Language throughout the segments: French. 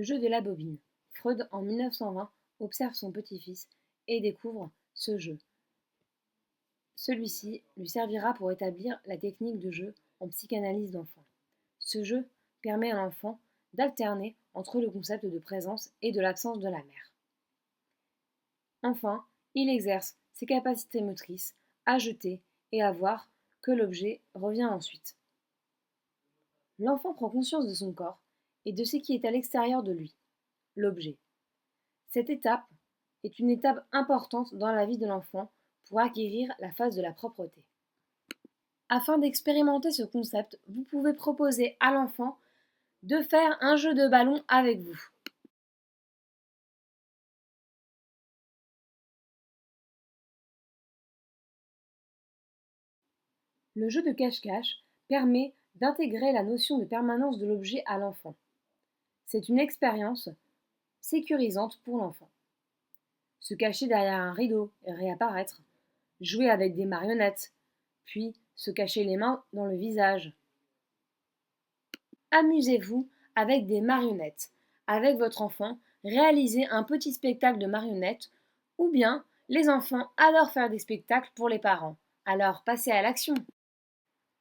Le jeu de la bobine. Freud, en 1920, observe son petit-fils et découvre ce jeu. Celui-ci lui servira pour établir la technique de jeu en psychanalyse d'enfant. Ce jeu permet à l'enfant d'alterner entre le concept de présence et de l'absence de la mère. Enfin, il exerce ses capacités motrices à jeter et à voir que l'objet revient ensuite. L'enfant prend conscience de son corps et de ce qui est à l'extérieur de lui, l'objet. Cette étape est une étape importante dans la vie de l'enfant pour acquérir la phase de la propreté. Afin d'expérimenter ce concept, vous pouvez proposer à l'enfant de faire un jeu de ballon avec vous. Le jeu de cache-cache permet d'intégrer la notion de permanence de l'objet à l'enfant. C'est une expérience sécurisante pour l'enfant. Se cacher derrière un rideau et réapparaître, jouer avec des marionnettes, puis se cacher les mains dans le visage. Amusez-vous avec des marionnettes. Avec votre enfant, réalisez un petit spectacle de marionnettes ou bien les enfants adorent faire des spectacles pour les parents. Alors passez à l'action.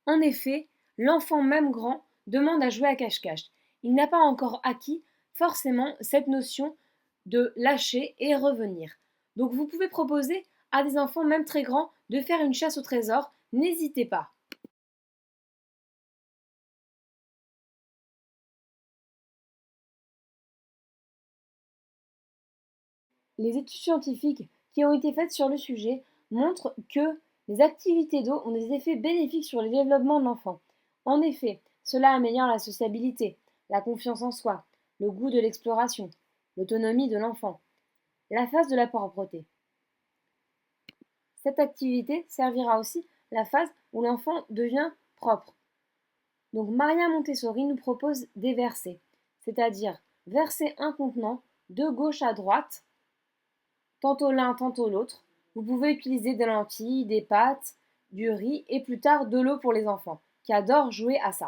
En effet, l'enfant même grand demande à jouer à cache-cache. Il n'a pas encore acquis forcément cette notion de lâcher et revenir. Donc vous pouvez proposer à des enfants même très grands de faire une chasse au trésor, n'hésitez pas. Les études scientifiques qui ont été faites sur le sujet montrent que les activités d'eau ont des effets bénéfiques sur le développement de l'enfant. En effet, cela améliore la sociabilité, la confiance en soi, le goût de l'exploration, l'autonomie de l'enfant, la phase de la propreté. Cette activité servira aussi la phase où l'enfant devient propre. Donc Maria Montessori nous propose des versets, c'est-à-dire verser un contenant de gauche à droite, tantôt l'un, tantôt l'autre. Vous pouvez utiliser des lentilles, des pâtes, du riz et plus tard de l'eau pour les enfants, qui adorent jouer à ça.